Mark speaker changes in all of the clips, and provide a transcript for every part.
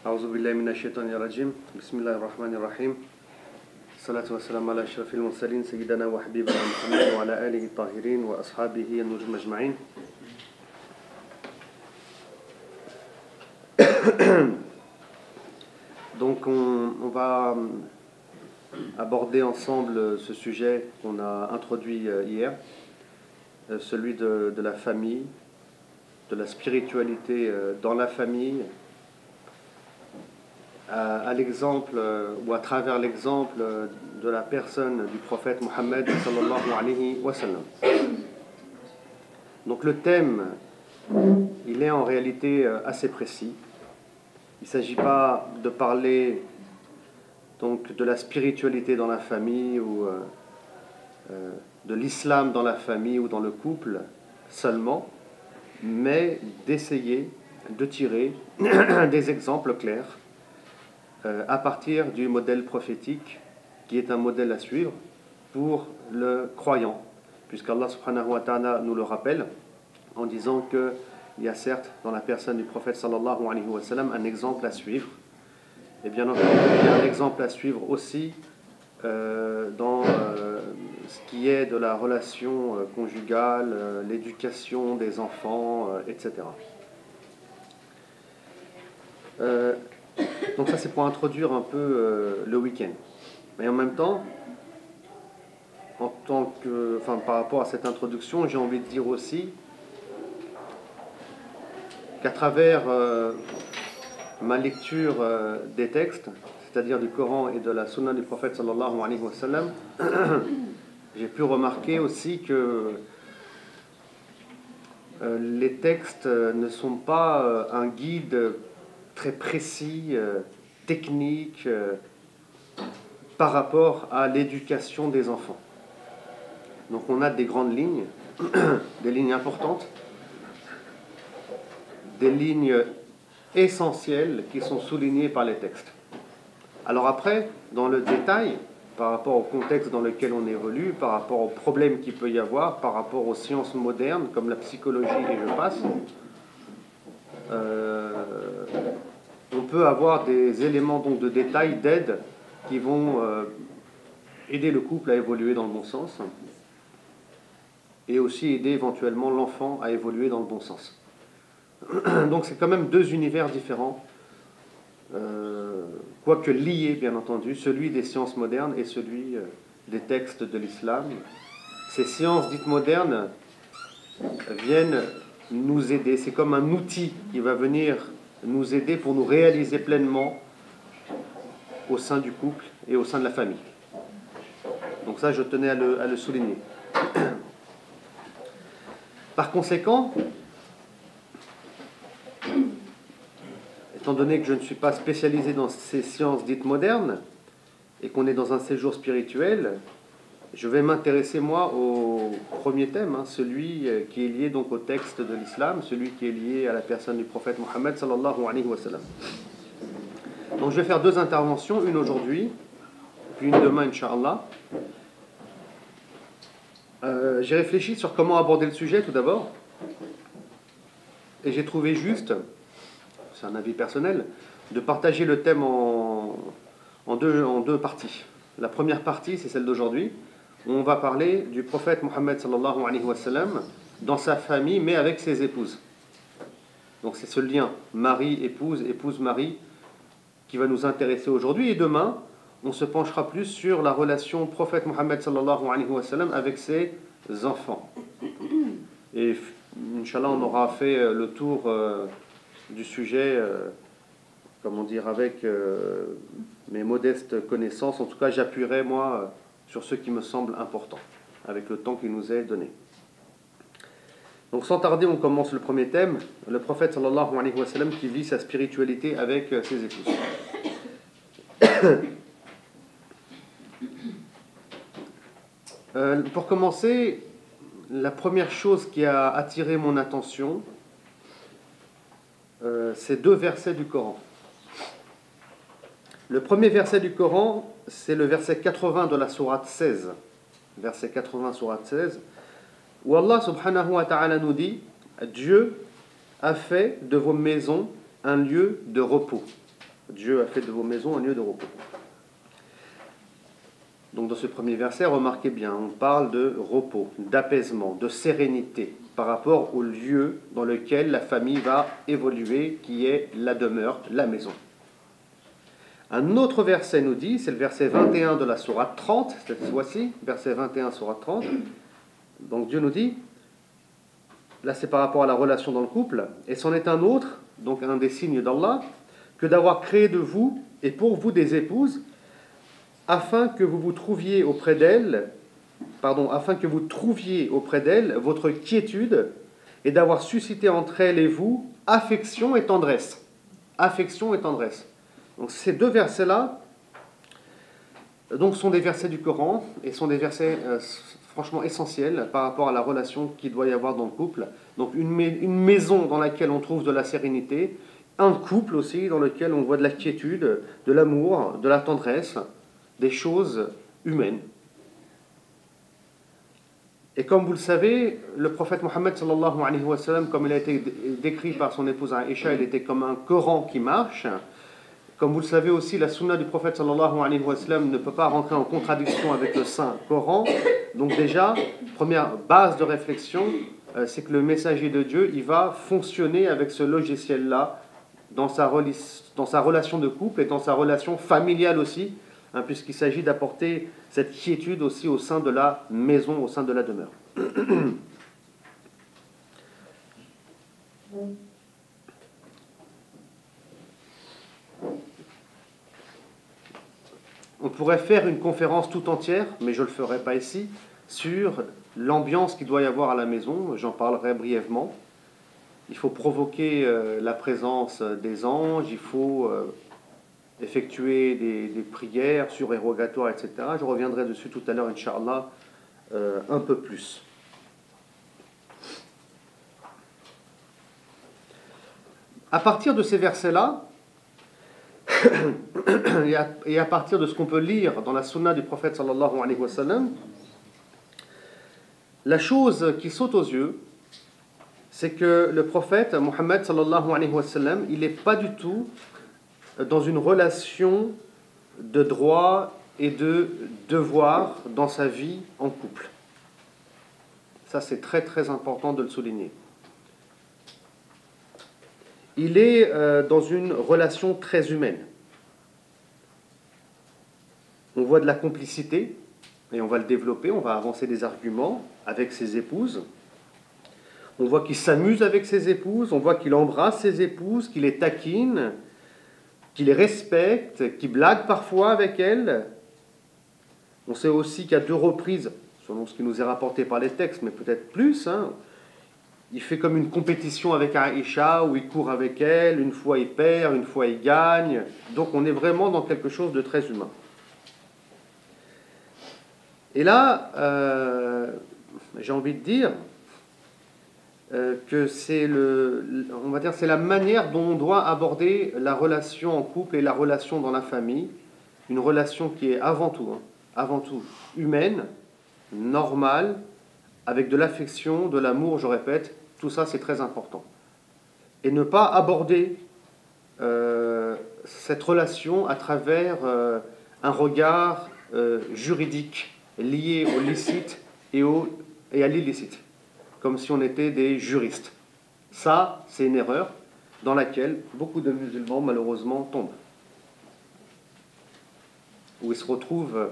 Speaker 1: أعوذ بالله من الشيطان الرجيم بسم الله الرحمن الرحيم الصلاة والسلام على أشرف المرسلين سيدنا وحبيبنا محمد وعلى آله الطاهرين وأصحابه النجوم أجمعين. Donc on va aborder ensemble ce sujet qu'on a introduit hier, celui de la famille, de la spiritualité dans la famille, à l'exemple ou à travers l'exemple de la personne du prophète Mohammed sallallahu alayhi wa sallam. Donc le thème, il est en réalité assez précis. Il ne s'agit pas de parler donc de la spiritualité dans la famille ou de l'islam dans la famille ou dans le couple seulement, mais d'essayer de tirer des exemples clairs à partir du modèle prophétique qui est un modèle à suivre pour le croyant, puisqu'Allah subhanahu wa ta'ala nous le rappelle en disant qu'il y a certes dans la personne du prophète sallallahu alayhi wa sallam un exemple à suivre, et bien entendu il y a un exemple à suivre aussi dans ce qui est de la relation conjugale, l'éducation des enfants, etc. Donc ça c'est pour introduire un peu le week-end. Mais en même temps, par rapport à cette introduction, j'ai envie de dire aussi qu'à travers ma lecture des textes, c'est-à-dire du Coran et de la Sunna du prophète sallallahu alayhi wa sallam, j'ai pu remarquer aussi que les textes ne sont pas un guide très précis, technique, par rapport à l'éducation des enfants. Donc on a des grandes lignes, des lignes importantes, des lignes essentielles qui sont soulignées par les textes. Alors après, dans le détail, par rapport au contexte dans lequel on évolue, par rapport aux problèmes qu'il peut y avoir, par rapport aux sciences modernes comme la psychologie et je passe, on peut avoir des éléments donc de détail, d'aide, qui vont aider le couple à évoluer dans le bon sens et aussi aider éventuellement l'enfant à évoluer dans le bon sens. Donc c'est quand même deux univers différents, quoique liés bien entendu, celui des sciences modernes et celui des textes de l'islam. Ces sciences dites modernes viennent nous aider, c'est comme un outil qui va venir nous aider pour nous réaliser pleinement au sein du couple et au sein de la famille. Donc ça, je tenais à le souligner. Par conséquent, étant donné que je ne suis pas spécialisé dans ces sciences dites modernes et qu'on est dans un séjour spirituel, je vais m'intéresser moi au premier thème, celui qui est lié donc au texte de l'islam, celui qui est lié à la personne du prophète Mohammed sallallahu alayhi wa sallam. Donc je vais faire deux interventions, une aujourd'hui, puis une demain, Inch'Allah. J'ai réfléchi sur comment aborder le sujet tout d'abord, et j'ai trouvé juste, c'est un avis personnel, de partager le thème en deux parties. La première partie, c'est celle d'aujourd'hui, où on va parler du prophète Mohammed sallallahu alayhi wa sallam dans sa famille, mais avec ses épouses. Donc c'est ce lien mari-épouse, épouse-mari, qui va nous intéresser aujourd'hui. Et demain, on se penchera plus sur la relation prophète Mohammed sallallahu alayhi wa sallam avec ses enfants. Et Inch'Allah, on aura fait le tour du sujet, comment dire, avec mes modestes connaissances. En tout cas, j'appuierai, moi, sur ce qui me semble important, avec le temps qui nous est donné. Donc sans tarder, on commence le premier thème, le prophète sallallahu alayhi wa sallam qui vit sa spiritualité avec ses épouses. Pour commencer, la première chose qui a attiré mon attention, c'est deux versets du Coran. Le premier verset du Coran, c'est le verset 80 de la sourate 16. Verset 80, sourate 16, où Allah subhanahu wa ta'ala nous dit « Dieu a fait de vos maisons un lieu de repos. Dieu a fait de vos maisons un lieu de repos. Donc dans ce premier verset, remarquez bien, on parle de repos, d'apaisement, de sérénité par rapport au lieu dans lequel la famille va évoluer, qui est la demeure, la maison. Un autre verset nous dit, c'est le verset 21 de la sourate 30, cette fois-ci, verset 21, sourate 30. Donc Dieu nous dit, là c'est par rapport à la relation dans le couple, et c'en est un autre, donc un des signes d'Allah, que d'avoir créé de vous et pour vous des épouses, afin que vous trouviez auprès d'elles votre quiétude et d'avoir suscité entre elles et vous affection et tendresse. Affection et tendresse. Donc ces deux versets-là sont des versets du Coran et sont des versets franchement essentiels par rapport à la relation qu'il doit y avoir dans le couple. Donc une maison dans laquelle on trouve de la sérénité, un couple aussi dans lequel on voit de la quiétude, de l'amour, de la tendresse, des choses humaines. Et comme vous le savez, le prophète Mohammed sallallahu alayhi wa sallam, comme il a été décrit par son épouse Aïcha, il était comme un Coran qui marche. Comme vous le savez aussi, la sunna du prophète sallallahu alayhi wa sallam ne peut pas rentrer en contradiction avec le Saint Coran. Donc déjà, première base de réflexion, c'est que le messager de Dieu, il va fonctionner avec ce logiciel-là dans sa relation de couple et dans sa relation familiale aussi, puisqu'il s'agit d'apporter cette quiétude aussi au sein de la maison, au sein de la demeure. On pourrait faire une conférence tout entière, mais je ne le ferai pas ici, sur l'ambiance qu'il doit y avoir à la maison. J'en parlerai brièvement. Il faut provoquer la présence des anges, il faut effectuer des prières surérogatoires, etc. Je reviendrai dessus tout à l'heure, Inch'Allah, un peu plus. À partir de ces versets-là, et à partir de ce qu'on peut lire dans la sunna du prophète sallallahu alayhi wa sallam, la chose qui saute aux yeux, c'est que le prophète Mohammed sallallahu alayhi wa sallam, il n'est pas du tout dans une relation de droit et de devoir dans sa vie en couple. Ça, c'est très très important de le souligner. Il est dans une relation très humaine. On voit de la complicité, et on va le développer, on va avancer des arguments avec ses épouses. On voit qu'il s'amuse avec ses épouses, on voit qu'il embrasse ses épouses, qu'il les taquine, qu'il les respecte, qu'il blague parfois avec elles. On sait aussi qu'à 2 reprises, selon ce qui nous est rapporté par les textes, mais peut-être plus, il fait comme une compétition avec Aïcha, où il court avec elle, une fois il perd, une fois il gagne. Donc on est vraiment dans quelque chose de très humain. Et là, j'ai envie de dire que c'est la manière dont on doit aborder la relation en couple et la relation dans la famille, une relation qui est avant tout humaine, normale, avec de l'affection, de l'amour, je répète, tout ça c'est très important. Et ne pas aborder cette relation à travers un regard juridique lié au licite et à l'illicite, comme si on était des juristes. Ça, c'est une erreur dans laquelle beaucoup de musulmans, malheureusement, tombent. Où ils se retrouvent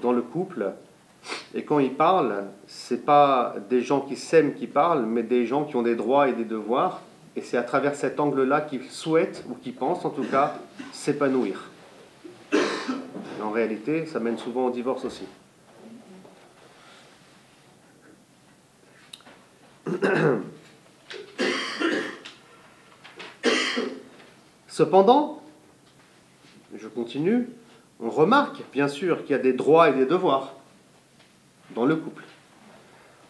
Speaker 1: dans le couple, et quand ils parlent, ce n'est pas des gens qui s'aiment qui parlent, mais des gens qui ont des droits et des devoirs, et c'est à travers cet angle-là qu'ils souhaitent, ou qu'ils pensent en tout cas, s'épanouir. Et en réalité, ça mène souvent au divorce aussi. Cependant, je continue, on remarque bien sûr qu'il y a des droits et des devoirs dans le couple.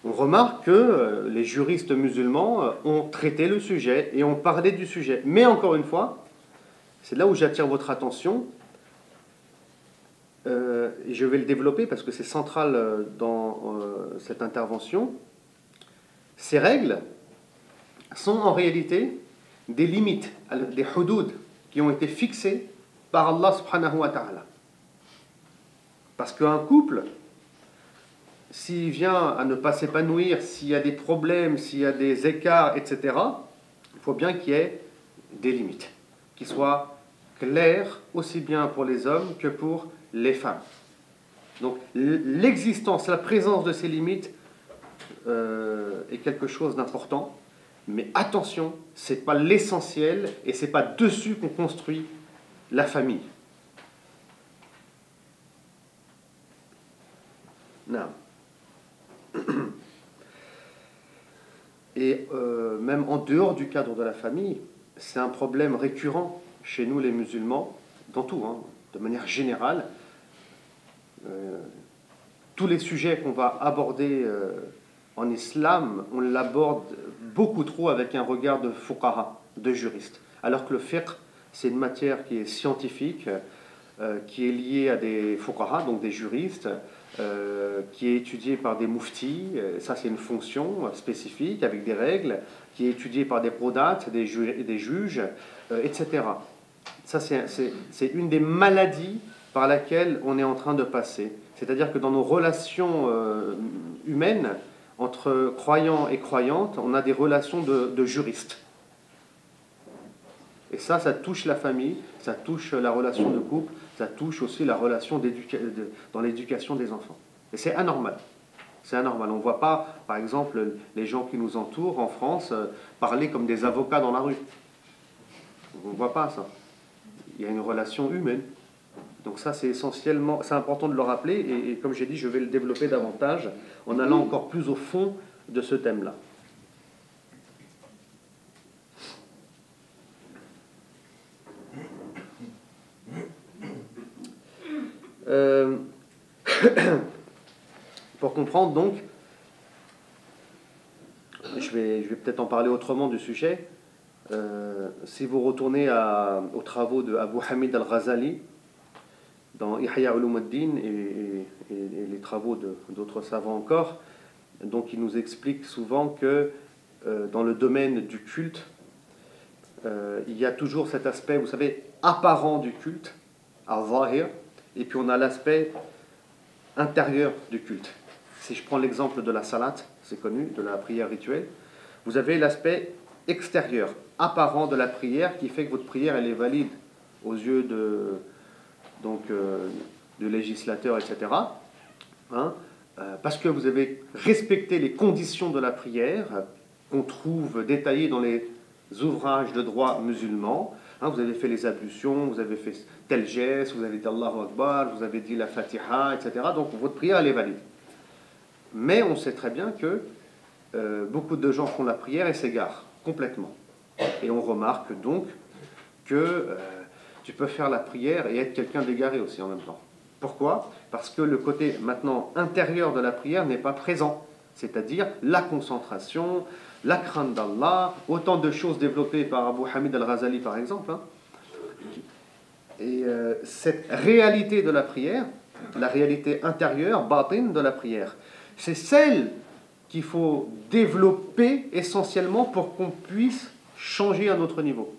Speaker 1: On remarque que les juristes musulmans ont traité le sujet et ont parlé du sujet. Mais encore une fois, c'est là où j'attire votre attention, et je vais le développer parce que c'est central dans cette intervention. Ces règles sont en réalité des limites, des hudud, qui ont été fixées par Allah subhanahu wa ta'ala. Parce qu'un couple, s'il vient à ne pas s'épanouir, s'il y a des problèmes, s'il y a des écarts, etc., il faut bien qu'il y ait des limites, qui soient claires aussi bien pour les hommes que pour les femmes. Donc l'existence, la présence de ces limites est quelque chose d'important, mais attention, ce n'est pas l'essentiel et ce n'est pas dessus qu'on construit la famille. Non. Et même en dehors du cadre de la famille, c'est un problème récurrent chez nous les musulmans, dans tout, hein, de manière générale. Tous les sujets qu'on va aborder en islam, on l'aborde beaucoup trop avec un regard de fuqaha, de juriste. Alors que le fiqh, c'est une matière qui est scientifique, qui est liée à des fuqaha, donc des juristes, qui est étudiée par des muftis, ça c'est une fonction spécifique avec des règles, qui est étudiée par des prodats, des juges, etc. Ça c'est une des maladies par laquelle on est en train de passer. C'est-à-dire que dans nos relations humaines, entre croyants et croyantes, on a des relations de juristes. Et ça touche la famille, ça touche la relation de couple, ça touche aussi la relation dans l'éducation des enfants. Et c'est anormal. C'est anormal. On ne voit pas, par exemple, les gens qui nous entourent en France parler comme des avocats dans la rue. On ne voit pas ça. Il y a une relation humaine. Donc ça, c'est essentiellement, c'est important de le rappeler. Et comme j'ai dit, je vais le développer davantage en allant encore plus au fond de ce thème-là. Pour comprendre donc, je vais peut-être en parler autrement du sujet. Si vous retournez aux travaux de Abu Hamid al-Ghazali dans Ihya Ulumuddin et les travaux d'autres savants encore, donc il nous explique souvent que dans le domaine du culte, il y a toujours cet aspect, vous savez, apparent du culte, al-zahir, et puis on a l'aspect intérieur du culte. Si je prends l'exemple de la salat, c'est connu, de la prière rituelle, vous avez l'aspect extérieur, apparent de la prière, qui fait que votre prière elle est valide aux yeux de législateurs, etc. Hein, parce que vous avez respecté les conditions de la prière qu'on trouve détaillées dans les ouvrages de droit musulmans. Hein, vous avez fait les ablutions, vous avez fait tel geste, vous avez dit Allahu Akbar, vous avez dit la Fatiha, etc. Donc votre prière elle est valide. Mais on sait très bien que beaucoup de gens font la prière et s'égarent complètement. Et on remarque donc que tu peux faire la prière et être quelqu'un d'égaré aussi en même temps. Pourquoi ? Parce que le côté maintenant intérieur de la prière n'est pas présent. C'est-à-dire la concentration, la crainte d'Allah, autant de choses développées par Abu Hamid al-Ghazali par exemple. Hein. Et cette réalité de la prière, la réalité intérieure, batin de la prière, c'est celle qu'il faut développer essentiellement pour qu'on puisse changer à notre niveau.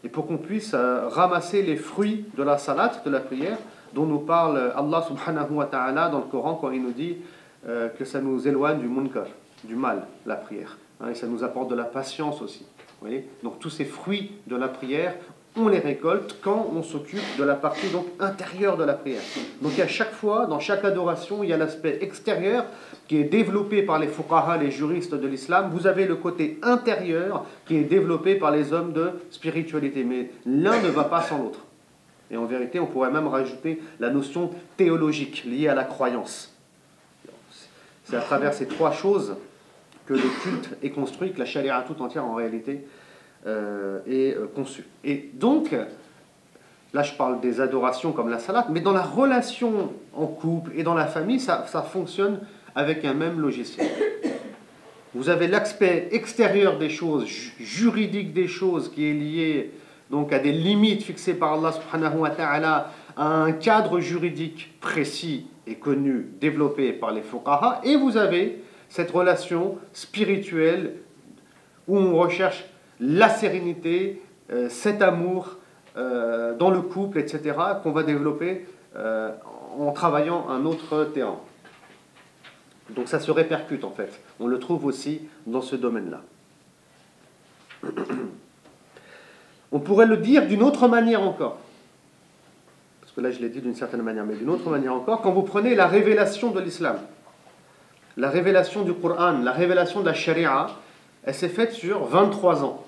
Speaker 1: Et pour qu'on puisse ramasser les fruits de la salat, de la prière, dont nous parle Allah subhanahu wa ta'ala dans le Coran quand il nous dit que ça nous éloigne du munkar, du mal, la prière. Hein, et ça nous apporte de la patience aussi. Vous voyez ? Donc tous ces fruits de la prière, on les récolte quand on s'occupe de la partie donc intérieure de la prière. Donc à chaque fois, dans chaque adoration, il y a l'aspect extérieur qui est développé par les fuqaha, les juristes de l'islam. Vous avez le côté intérieur qui est développé par les hommes de spiritualité. Mais l'un ne va pas sans l'autre. Et en vérité, on pourrait même rajouter la notion théologique liée à la croyance. C'est à travers ces trois choses que le culte est construit, que la charia tout entière en réalité est conçue. Et donc, là je parle des adorations comme la salat, mais dans la relation en couple et dans la famille, ça fonctionne avec un même logiciel. Vous avez l'aspect extérieur des choses, juridique des choses, qui est lié donc à des limites fixées par Allah subhanahu wa ta'ala, à un cadre juridique précis et connu, développé par les fuqaha, et vous avez cette relation spirituelle où on recherche la sérénité, cet amour dans le couple, etc., qu'on va développer en travaillant un autre terrain. Donc ça se répercute en fait. On le trouve aussi dans ce domaine-là. On pourrait le dire d'une autre manière encore. Parce que là je l'ai dit d'une certaine manière, mais d'une autre manière encore, quand vous prenez la révélation de l'islam, la révélation du Coran, la révélation de la Sharia, elle s'est faite sur 23 ans.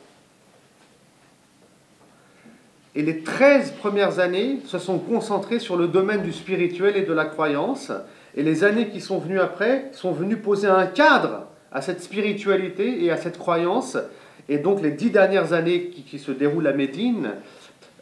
Speaker 1: Et les 13 premières années se sont concentrées sur le domaine du spirituel et de la croyance. Et les années qui sont venues après sont venues poser un cadre à cette spiritualité et à cette croyance. Et donc les 10 dernières années qui se déroulent à Médine,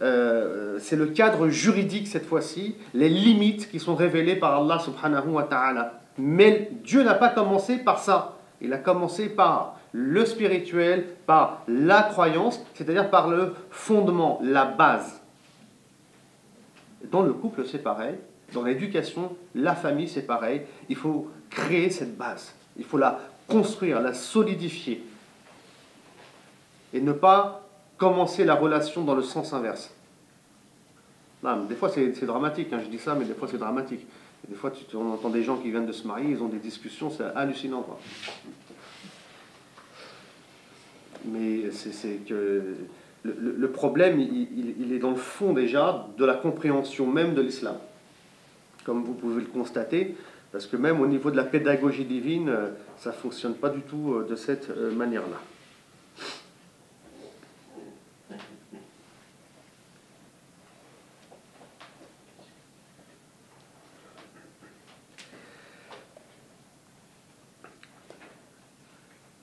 Speaker 1: c'est le cadre juridique cette fois-ci, les limites qui sont révélées par Allah subhanahu wa ta'ala. Mais Dieu n'a pas commencé par ça. Il a commencé par le spirituel, par la croyance, c'est-à-dire par le fondement, la base. Dans le couple, c'est pareil. Dans l'éducation, la famille, c'est pareil. Il faut créer cette base. Il faut la construire, la solidifier. Et ne pas commencer la relation dans le sens inverse. Non, des fois, c'est dramatique. Hein, je dis ça, mais des fois, c'est dramatique. Et des fois, on entend des gens qui viennent de se marier, ils ont des discussions, c'est hallucinant, quoi. Mais c'est que le problème, il est dans le fond déjà de la compréhension même de l'islam. Comme vous pouvez le constater, parce que même au niveau de la pédagogie divine, ça ne fonctionne pas du tout de cette manière-là.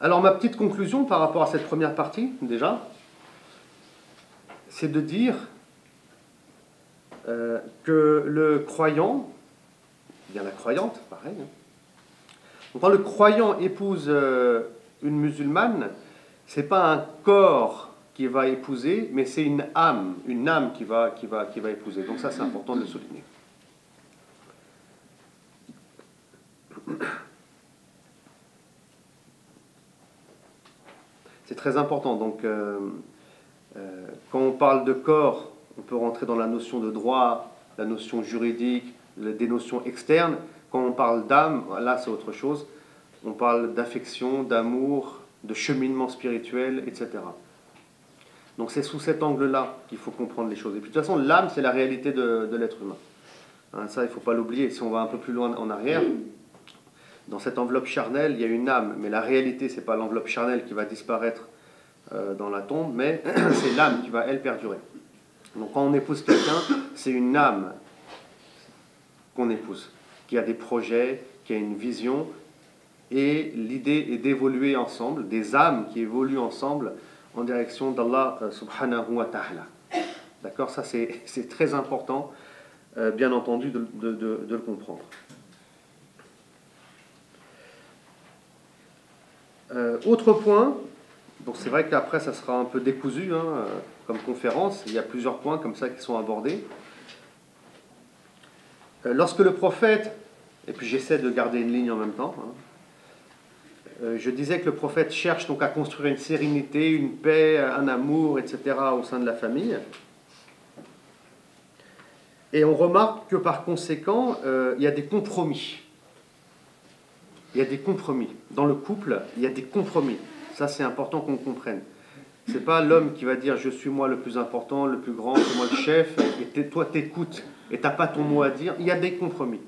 Speaker 1: Alors ma petite conclusion par rapport à cette première partie, déjà, c'est de dire que le croyant, bien la croyante, pareil, hein, quand le croyant épouse une musulmane, c'est pas un corps qui va épouser, mais c'est une âme qui va épouser. Donc ça, c'est important de le souligner. C'est très important. Donc, quand on parle de corps, on peut rentrer dans la notion de droit, la notion juridique, des notions externes. Quand on parle d'âme, là, c'est autre chose. On parle d'affection, d'amour, de cheminement spirituel, etc. Donc, c'est sous cet angle-là qu'il faut comprendre les choses. Et puis, de toute façon, l'âme, c'est la réalité de l'être humain. Hein, ça, il ne faut pas l'oublier. Si on va un peu plus loin en arrière, dans cette enveloppe charnelle, il y a une âme, mais la réalité, ce n'est pas l'enveloppe charnelle qui va disparaître dans la tombe, mais c'est l'âme qui va, elle, perdurer. Donc quand on épouse quelqu'un, c'est une âme qu'on épouse, qui a des projets, qui a une vision, et l'idée est d'évoluer ensemble, des âmes qui évoluent ensemble en direction d'Allah subhanahu wa ta'ala. D'accord? Ça, c'est très important, bien entendu, de le comprendre. Autre point, donc c'est vrai qu'après ça sera un peu décousu hein, comme conférence, il y a plusieurs points comme ça qui sont abordés. Lorsque le prophète, et puis j'essaie de garder une ligne en même temps, hein, je disais que le prophète cherche donc à construire une sérénité, une paix, un amour, etc. au sein de la famille. Et on remarque que par conséquent, il y a des compromis. Il y a des compromis. Dans le couple, il y a des compromis. Ça, c'est important qu'on comprenne. Ce n'est pas l'homme qui va dire « je suis moi le plus important, le plus grand, c'est moi le chef, et toi t'écoutes, et tu n'as pas ton mot à dire ». Il y a des compromis.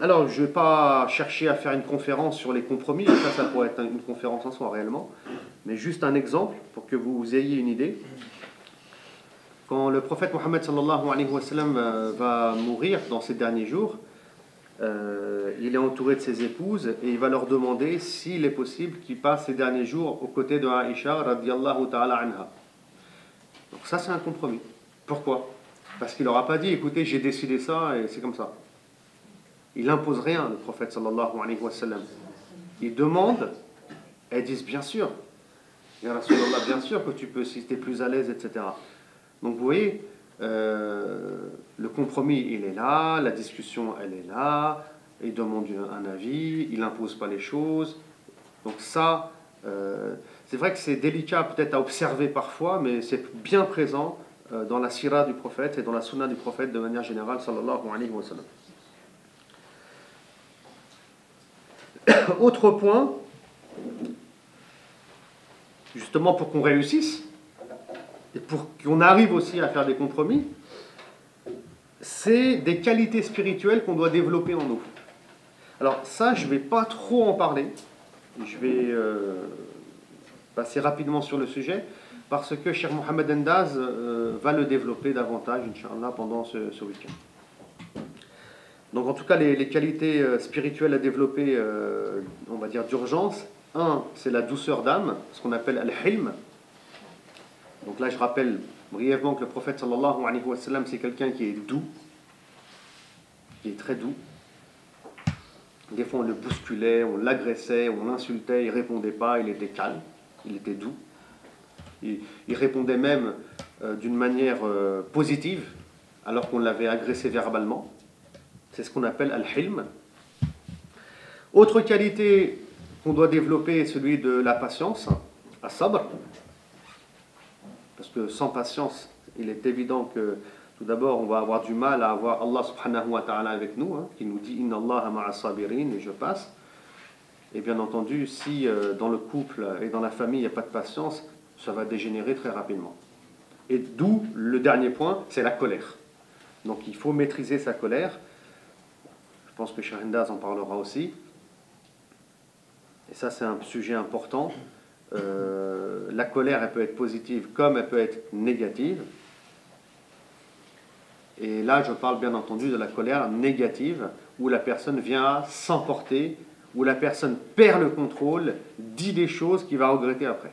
Speaker 1: Alors, je ne vais pas chercher à faire une conférence sur les compromis, ça pourrait être une conférence en soi réellement, mais juste un exemple pour que vous ayez une idée. Quand le prophète Mohammed sallallahu alayhi wa sallam va mourir dans ces derniers jours, il est entouré de ses épouses et il va leur demander s'il est possible qu'il passe ces derniers jours aux côtés de Aïcha radiyallahu ta'ala anha. Donc ça c'est un compromis. Pourquoi? Parce qu'il leur a pas dit écoutez j'ai décidé ça et c'est comme ça. Il n'impose rien le prophète sallallahu alayhi wa sallam. Il demande, elles disent bien sûr. Ya Rasulallah, bien sûr que tu peux si tu es plus à l'aise, etc. Donc vous voyez, le compromis il est là, la discussion elle est là, il demande un avis, il n'impose pas les choses. Donc ça, C'est vrai que c'est délicat peut-être à observer parfois, mais c'est bien présent dans la sira du prophète et dans la sunna du prophète de manière générale, sallallahu alayhi wa sallam. Autre point, justement pour qu'on réussisse, et pour qu'on arrive aussi à faire des compromis, c'est des qualités spirituelles qu'on doit développer en nous. Alors ça, je ne vais pas trop en parler, je vais passer rapidement sur le sujet, parce que Cheikh Mohamed Endaz va le développer davantage, Inch'Allah, pendant ce week-end. Donc en tout cas, les qualités spirituelles à développer, on va dire d'urgence, un, c'est la douceur d'âme, ce qu'on appelle al-hilm. Donc là, je rappelle brièvement que le prophète sallallahu alayhi wa sallam, c'est quelqu'un qui est doux, qui est très doux. Des fois, on le bousculait, on l'agressait, on l'insultait, il ne répondait pas, il était calme, il était doux. Il répondait même d'une manière positive, alors qu'on l'avait agressé verbalement. C'est ce qu'on appelle al-hilm. Autre qualité qu'on doit développer est celui de la patience, as-sabr. Parce que sans patience, il est évident que tout d'abord, on va avoir du mal à avoir Allah subhanahu wa ta'ala avec nous, qui nous dit « Inna Allaha ma'a sabirin » et je passe. Et bien entendu, si dans le couple et dans la famille, il n'y a pas de patience, ça va dégénérer très rapidement. Et d'où le dernier point, c'est la colère. Donc il faut maîtriser sa colère. Je pense que Cheikh Endaz en parlera aussi. Et ça, c'est un sujet important. La colère, elle peut être positive comme elle peut être négative. Et là, je parle bien entendu de la colère négative, où la personne vient à s'emporter, où la personne perd le contrôle, dit des choses qu'il va regretter après.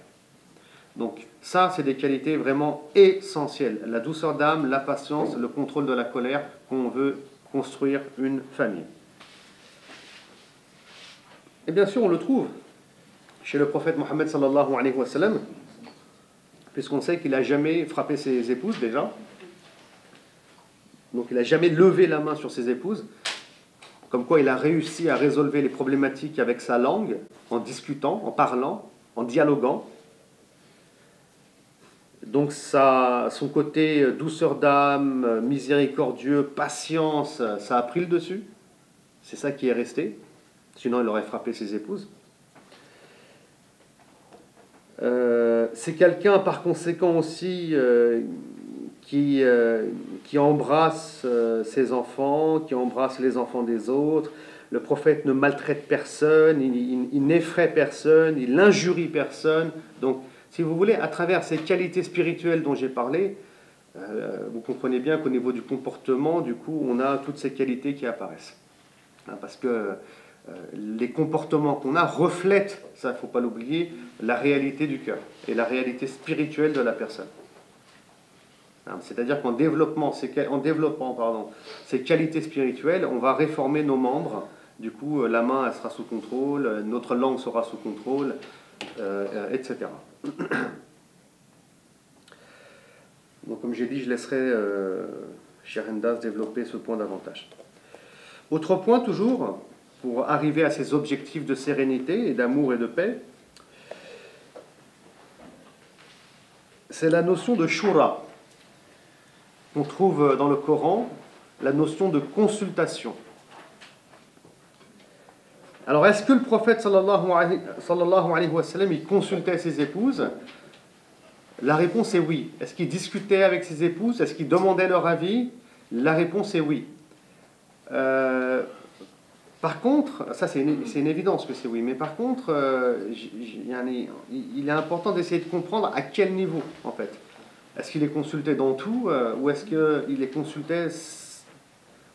Speaker 1: Donc ça, c'est des qualités vraiment essentielles. La douceur d'âme, la patience, le contrôle de la colère, qu'on veut construire une famille. Et bien sûr, on le trouve chez le prophète Mohammed sallallahu alayhi wa sallam, puisqu'on sait qu'il n'a jamais frappé ses épouses déjà. Donc il n'a jamais levé la main sur ses épouses. Comme quoi il a réussi à résolver les problématiques avec sa langue, en discutant, en parlant, en dialoguant. Donc son côté douceur d'âme, miséricordieux, patience, ça a pris le dessus. C'est ça qui est resté. Sinon il aurait frappé ses épouses. C'est quelqu'un par conséquent aussi qui embrasse ses enfants, qui embrasse les enfants des autres. Le prophète ne maltraite personne, il n'effraie personne, il n'injurie personne. Donc, si vous voulez, à travers ces qualités spirituelles dont j'ai parlé, vous comprenez bien qu'au niveau du comportement, du coup, on a toutes ces qualités qui apparaissent. Parce que les comportements qu'on a reflètent, ça il ne faut pas l'oublier, la réalité du cœur et la réalité spirituelle de la personne. C'est-à-dire qu'en développant ces qualités spirituelles, on va réformer nos membres. Du coup, la main elle sera sous contrôle, notre langue sera sous contrôle, etc. Donc, comme j'ai dit, je laisserai Cheikh Endaz développer ce point davantage. Autre point, toujours, pour arriver à ces objectifs de sérénité et d'amour et de paix, c'est la notion de shura. On trouve dans le Coran la notion de consultation. Alors, est-ce que le prophète sallallahu alayhi wa sallam, il consultait ses épouses? La réponse est oui. Est-ce qu'il discutait avec ses épouses? Est-ce qu'il demandait leur avis? La réponse est oui. Par contre, ça c'est une évidence que c'est oui, mais par contre, il est important d'essayer de comprendre à quel niveau, en fait. Est-ce qu'il est consulté dans tout, ou est-ce qu'il est consulté,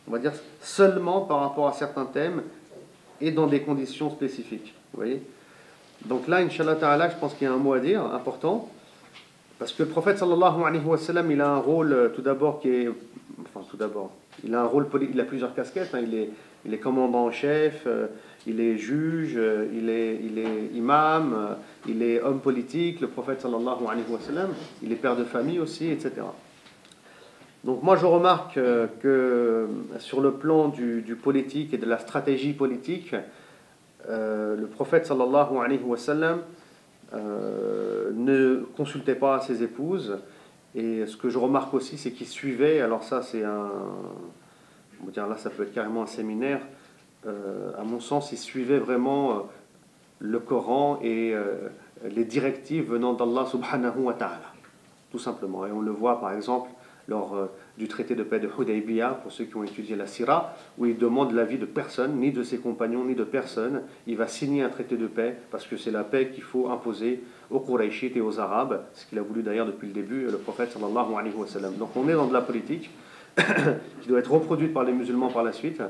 Speaker 1: on va dire, seulement par rapport à certains thèmes et dans des conditions spécifiques, vous voyez? Donc là, Inch'Allah Ta'ala, je pense qu'il y a un mot à dire, important, parce que le prophète sallallahu alayhi wa sallam, il a un rôle, tout d'abord, il a un rôle politique, il a plusieurs casquettes, il est commandant en chef, il est juge, il est imam, il est homme politique, le prophète sallallahu alayhi wa sallam, il est père de famille aussi, etc. Donc moi je remarque que sur le plan du politique et de la stratégie politique, le prophète sallallahu alayhi wa sallam, ne consultait pas ses épouses. Et ce que je remarque aussi, c'est qu'il suivait, alors ça c'est on va dire là ça peut être carrément un séminaire, à mon sens il suivait vraiment le Coran et les directives venant d'Allah subhanahu wa ta'ala, tout simplement. Et on le voit par exemple lors du traité de paix de Hudaybiyah, pour ceux qui ont étudié la Sira, où il demande l'avis de personne, ni de ses compagnons, ni de personne. Il va signer un traité de paix, parce que c'est la paix qu'il faut imposer aux Qurayshites et aux Arabes, ce qu'il a voulu d'ailleurs depuis le début, le prophète sallallahu alayhi wa sallam. Donc on est dans de la politique qui doit être reproduite par les musulmans par la suite.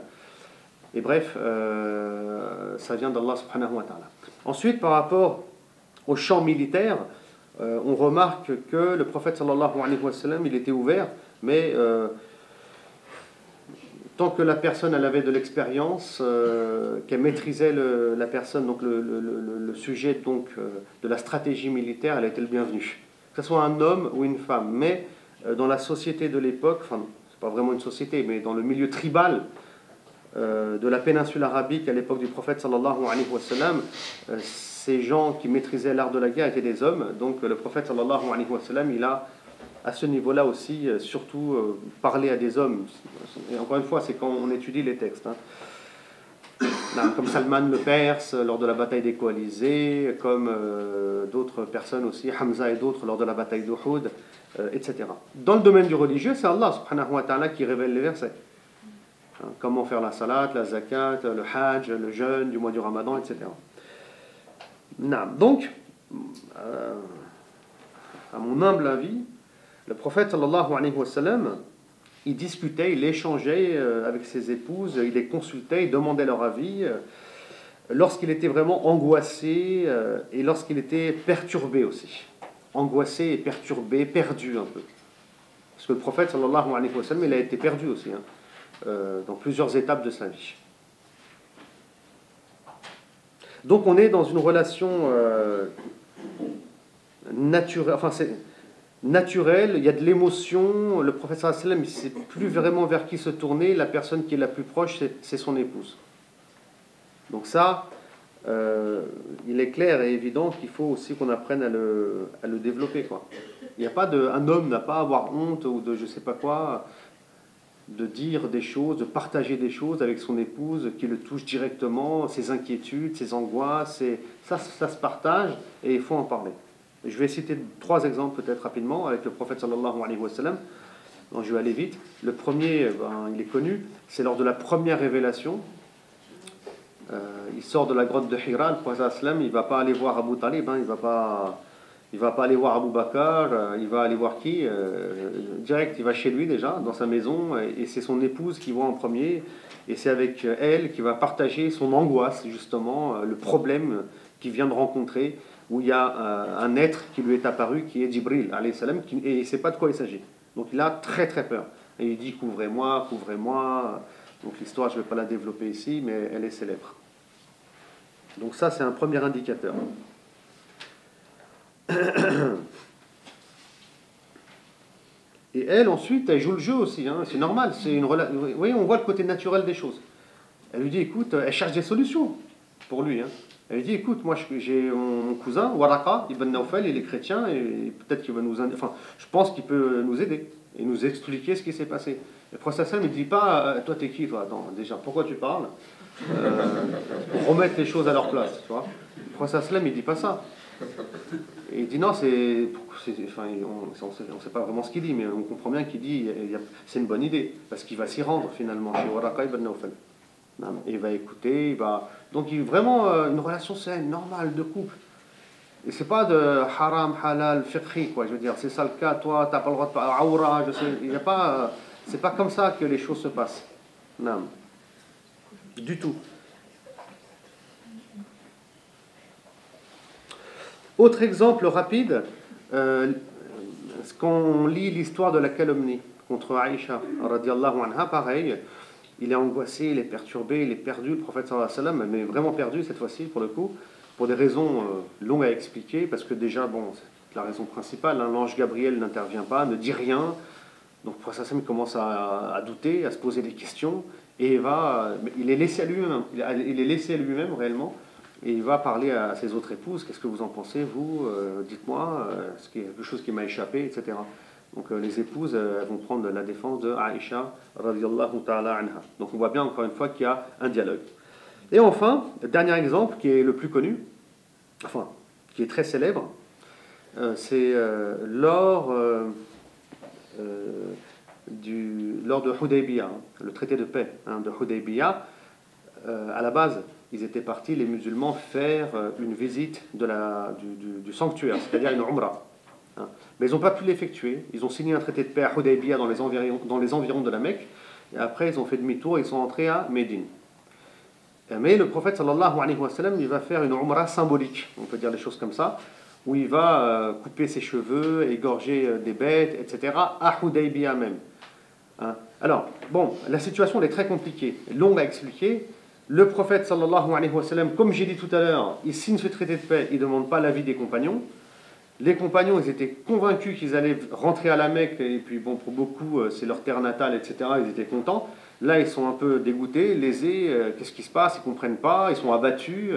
Speaker 1: Et bref, ça vient d'Allah subhanahu wa ta'ala. Ensuite, par rapport au champ militaire, on remarque que le prophète sallallahu alayhi wa sallam, il était ouvert, mais tant que la personne elle avait de l'expérience, qu'elle maîtrisait la personne, donc le sujet donc, de la stratégie militaire, elle était le bienvenu. Que ce soit un homme ou une femme. Mais dans la société de l'époque, enfin, c'est pas vraiment une société, mais dans le milieu tribal de la péninsule arabique à l'époque du prophète sallallahu alayhi wa sallam, ces gens qui maîtrisaient l'art de la guerre étaient des hommes. Donc le prophète sallallahu alayhi wa sallam, il a à ce niveau-là aussi surtout parlé à des hommes. Et encore une fois, c'est quand on étudie les textes. Comme Salman le Perse lors de la bataille des coalisés, comme d'autres personnes aussi, Hamza et d'autres lors de la bataille d'Uhud, etc. Dans le domaine du religieux, c'est Allah subhanahu wa ta'ala qui révèle les versets. Comment faire la salat, la zakat, le hajj, le jeûne du mois du ramadan, etc. Donc, à mon humble avis, le prophète sallallahu alayhi wa sallam, il discutait, il échangeait avec ses épouses, il les consultait, il demandait leur avis lorsqu'il était vraiment angoissé et lorsqu'il était perturbé aussi. Angoissé et perturbé, perdu un peu. Parce que le prophète sallallahu alayhi wa sallam, il a été perdu aussi, dans plusieurs étapes de sa vie. Donc on est dans une relation naturelle, enfin c'est naturel, il y a de l'émotion. Le prophète sallallahu alayhi wa sallam, il ne sait plus vraiment vers qui se tourner. La personne qui est la plus proche, c'est son épouse. Donc ça, il est clair et évident qu'il faut aussi qu'on apprenne à le développer, quoi. Il n'y a pas un homme n'a pas à avoir honte ou de je sais pas quoi, de dire des choses, de partager des choses avec son épouse qui le touche directement, ses inquiétudes, ses angoisses, ça se partage et il faut en parler. Je vais citer 3 exemples peut-être rapidement avec le prophète sallallahu alayhi wa sallam. Donc je vais aller vite. Le premier, il est connu, c'est lors de la première révélation. Il sort de la grotte de Hira, le prophète sallallahu alayhi wa sallam, il ne va pas aller voir Abu Talib, il va pas aller voir Abu Bakr, il va aller voir qui direct, il va chez lui déjà, dans sa maison, et c'est son épouse qui voit en premier, et c'est avec elle qu'il va partager son angoisse, justement, le problème qu'il vient de rencontrer, où il y a un être qui lui est apparu, qui est Jibril, alayhi salam, et il ne sait pas de quoi il s'agit. Donc il a très très peur. Et il dit couvrez-moi, couvrez-moi. Donc l'histoire, je ne vais pas la développer ici, mais elle est célèbre. Donc ça, c'est un premier indicateur. Et elle, ensuite, elle joue le jeu aussi. C'est normal. Vous voyez, on voit le côté naturel des choses. Elle lui dit, écoute, elle cherche des solutions pour lui. Elle lui dit, écoute, moi j'ai mon cousin, Waraka, ibn Nawfal, il est chrétien, et peut-être qu'il va je pense qu'il peut nous aider et nous expliquer ce qui s'est passé. Le prophète ne dit pas, toi t'es qui, toi? Attends, déjà, pourquoi tu parles? Pour remettre les choses à leur place, tu vois. Le prophète il ne dit pas ça. Et il dit non, on ne sait pas vraiment ce qu'il dit, mais on comprend bien qu'il dit, c'est une bonne idée, parce qu'il va s'y rendre finalement chez Waraka ibn Nawfal. Et il va écouter, donc il y a vraiment une relation saine, normale de couple. Et c'est pas de haram, halal, fiqhi, quoi. Je veux dire, c'est ça le cas, toi, t'as pas le droit de parler, aura, je sais, il y a pas, c'est pas comme ça que les choses se passent. Non. Du tout. Autre exemple rapide, qu'on lit l'histoire de la calomnie contre Aïcha, radiallahu anha, pareil. Il est angoissé, il est perturbé, il est perdu, le prophète sallallahu alayhi wa sallam, mais vraiment perdu cette fois-ci pour le coup, pour des raisons longues à expliquer, parce que déjà, c'est la raison principale, l'ange Gabriel n'intervient pas, ne dit rien, donc le prophète sallallahu alayhi wa sallam commence à douter, à se poser des questions, et il est laissé à lui-même, il est laissé à lui-même réellement, et il va parler à ses autres épouses. Qu'est-ce que vous en pensez, vous? Dites-moi, est-ce qu'il y a quelque chose qui m'a échappé, etc. Donc les épouses elles vont prendre la défense de Aïcha radiyallahu ta'ala anha. Donc on voit bien encore une fois qu'il y a un dialogue. Et enfin, le dernier exemple qui est le plus connu, enfin qui est très célèbre, c'est lors de Hudaybiyah, le traité de paix de Hudaybiyah. À la base, ils étaient partis, les musulmans, faire une visite du sanctuaire, c'est-à-dire une umrah. Mais ils n'ont pas pu l'effectuer. Ils ont signé un traité de paix à Hudaybiyah dans les environs de la Mecque. Et après, ils ont fait demi-tour et ils sont entrés à Médine. Mais le prophète sallallahu alayhi wa sallam, il va faire une umrah symbolique, on peut dire des choses comme ça, où il va couper ses cheveux, égorger des bêtes, etc. à Hudaybiyah même. Alors, bon, la situation elle est très compliquée, longue à expliquer. Le prophète sallallahu alayhi wa sallam, comme j'ai dit tout à l'heure, il signe ce traité de paix, il ne demande pas l'avis des compagnons. Les compagnons, ils étaient convaincus qu'ils allaient rentrer à la Mecque, et puis bon, pour beaucoup, c'est leur terre natale, etc. Ils étaient contents. Là, ils sont un peu dégoûtés, lésés. Qu'est-ce qui se passe? Ils ne comprennent pas, ils sont abattus.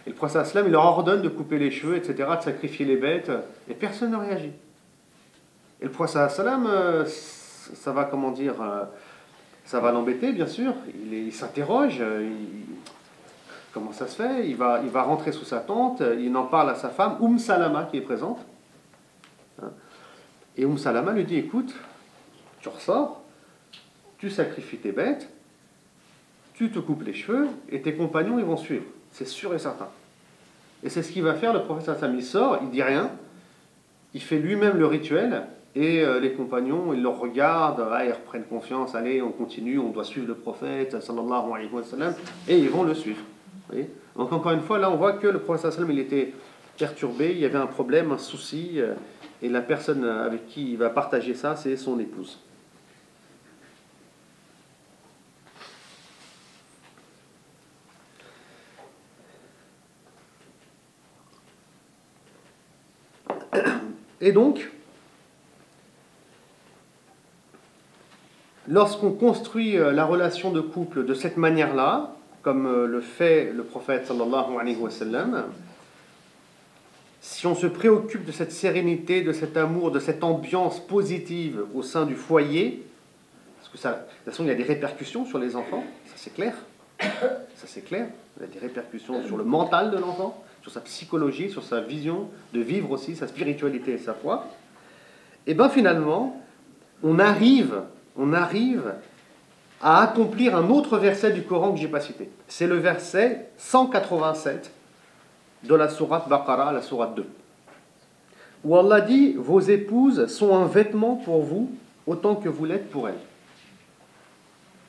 Speaker 1: Et le prophète sallam, il leur ordonne de couper les cheveux, etc., de sacrifier les bêtes, et personne ne réagit. Et le prophète sallam, ça va, comment dire, ça va l'embêter, bien sûr. Il s'interroge. Comment ça se fait? Il va rentrer sous sa tente, il en parle à sa femme, Salama, qui est présente. Et Salama lui dit, écoute, tu ressors, tu sacrifies tes bêtes, tu te coupes les cheveux, et tes compagnons, ils vont suivre. C'est sûr et certain. Et c'est ce qu'il va faire, le prophète Sam. Il sort, il dit rien, il fait lui-même le rituel, et les compagnons, ils le regardent, ils reprennent confiance, allez, on continue, on doit suivre le prophète, sallallahu alayhi wa sallam, et ils vont le suivre. Donc encore une fois, là on voit que le prophète sallam il était perturbé, il y avait un problème, un souci, et la personne avec qui il va partager ça, c'est son épouse. Et donc, lorsqu'on construit la relation de couple de cette manière-là, comme le fait le prophète sallallahu alayhi wa sallam, si on se préoccupe de cette sérénité, de cet amour, de cette ambiance positive au sein du foyer, parce que ça, de toute façon il y a des répercussions sur les enfants, ça c'est clair, il y a des répercussions sur le mental de l'enfant, sur sa psychologie, sur sa vision de vivre aussi, sa spiritualité et sa foi, et bien finalement, on arrive à accomplir un autre verset du Coran que je n'ai pas cité. C'est le verset 187 de la sourate Baqara, la sourate 2. Où Allah dit, vos épouses sont un vêtement pour vous, autant que vous l'êtes pour elles.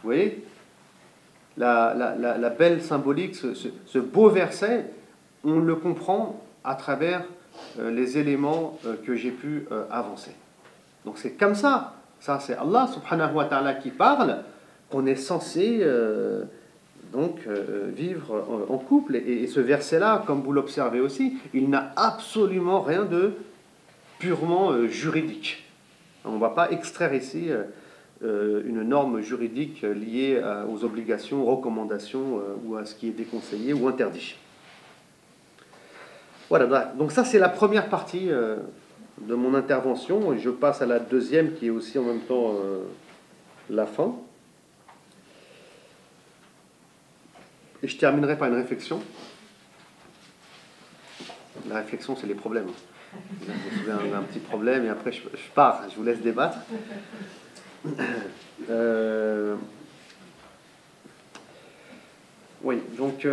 Speaker 1: Vous voyez la belle symbolique, ce beau verset, on le comprend à travers les éléments que j'ai pu avancer. Donc c'est comme ça. Ça, c'est Allah subhanahu wa ta'ala qui parle, qu'on est censé vivre en couple. Et ce verset-là, comme vous l'observez aussi, il n'a absolument rien de purement juridique. On ne va pas extraire ici une norme juridique liée aux obligations, aux recommandations ou à ce qui est déconseillé ou interdit. Voilà, donc ça c'est la première partie de mon intervention, et je passe à la deuxième qui est aussi en même temps la fin. Et je terminerai par une réflexion. La réflexion, c'est les problèmes. Je me souviens d'un petit problème et après je pars, je vous laisse débattre. Oui, donc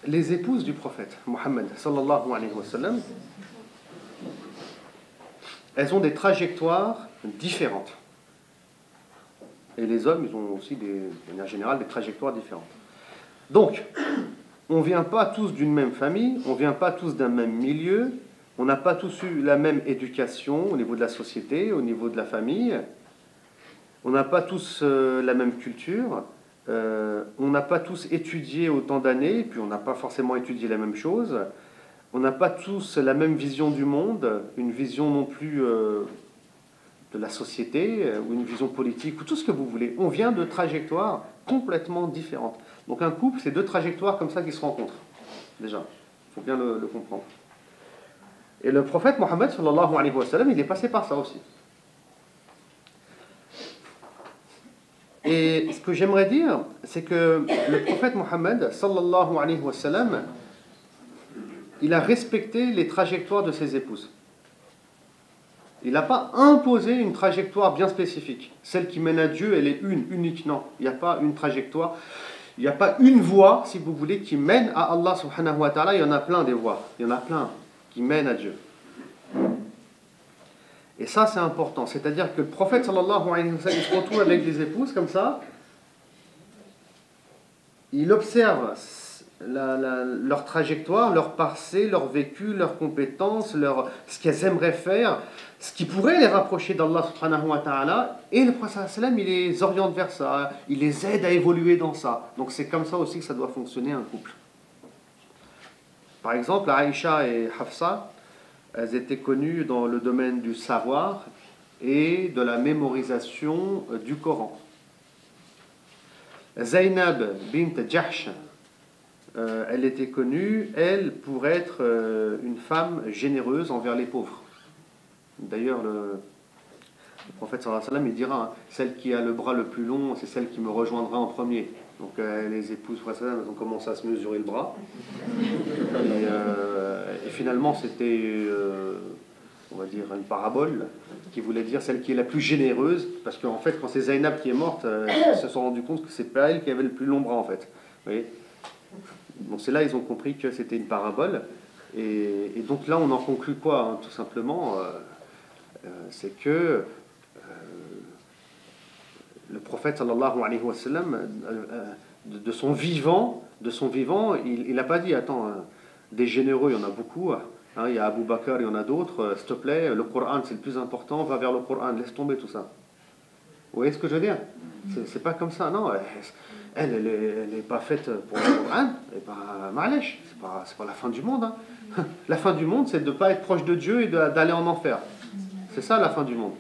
Speaker 1: les épouses du prophète Mohammed sallallahu alayhi wa sallam, elles ont des trajectoires différentes. Et les hommes, ils ont aussi, de manière générale, des trajectoires différentes. Donc, on ne vient pas tous d'une même famille, on ne vient pas tous d'un même milieu, on n'a pas tous eu la même éducation au niveau de la société, au niveau de la famille, on n'a pas tous la même culture, on n'a pas tous étudié autant d'années, puis on n'a pas forcément étudié la même chose, on n'a pas tous la même vision du monde, une vision non plus de la société, ou une vision politique, ou tout ce que vous voulez. On vient de trajectoires complètement différentes. Donc un couple, c'est deux trajectoires comme ça qui se rencontrent. déjà. Il faut bien le comprendre. Et le prophète Mohammed, sallallahu alayhi wa sallam, il est passé par ça aussi. Et ce que j'aimerais dire, c'est que le prophète Mohammed, sallallahu alayhi wa sallam, il a respecté les trajectoires de ses épouses. Il n'a pas imposé une trajectoire bien spécifique. Celle qui mène à Dieu, elle est unique. Non, il n'y a pas une trajectoire. Il n'y a pas une voie, si vous voulez, qui mène à Allah subhanahu wa ta'ala. Il y en a plein des voies. Il y en a plein qui mènent à Dieu. Et ça, c'est important. C'est-à-dire que le prophète sallallahu alayhi wa sallam, il se retrouve avec des épouses comme ça. Il observe leur trajectoire, leur passé, leur vécu, leurs compétences, ce qu'elles aimeraient faire, ce qui pourrait les rapprocher d'Allah subhanahu wa ta'ala, et le prophète sallam, il les oriente vers ça, il les aide à évoluer dans ça. Donc c'est comme ça aussi que ça doit fonctionner un couple. Par exemple, Aïcha et Hafsa, elles étaient connues dans le domaine du savoir et de la mémorisation du Coran. Zaynab bint Jahsh, elle était connue, elle, pour être une femme généreuse envers les pauvres. D'ailleurs, le prophète sallallahu alayhi wa sallam, il dira, hein, celle qui a le bras le plus long, c'est celle qui me rejoindra en premier. Donc les épouses, elles ont commencé à se mesurer le bras. Et finalement, c'était, on va dire, une parabole qui voulait dire celle qui est la plus généreuse, parce qu'en fait, quand c'est Zaynab qui est morte, ils se sont rendus compte que c'est pas elle qui avait le plus long bras, en fait. Vous voyez ? Donc c'est là ils ont compris que c'était une parabole. Et donc là, on en conclut quoi, hein, tout simplement, c'est que le prophète sallallahu alayhi wa sallam, de son vivant, il n'a pas dit, attends, des généreux, il y en a beaucoup, hein, il y a Abu Bakr, il y en a d'autres, s'il te plaît, le Coran c'est le plus important, va vers le Coran, laisse tomber tout ça. Vous voyez ce que je veux dire? C'est pas comme ça, non. Elle n'est pas faite pour le Coran, elle n'est pas malèche, c'est pas la fin du monde. Hein. La fin du monde, c'est de ne pas être proche de Dieu et d'aller en enfer. C'est ça la fin du monde.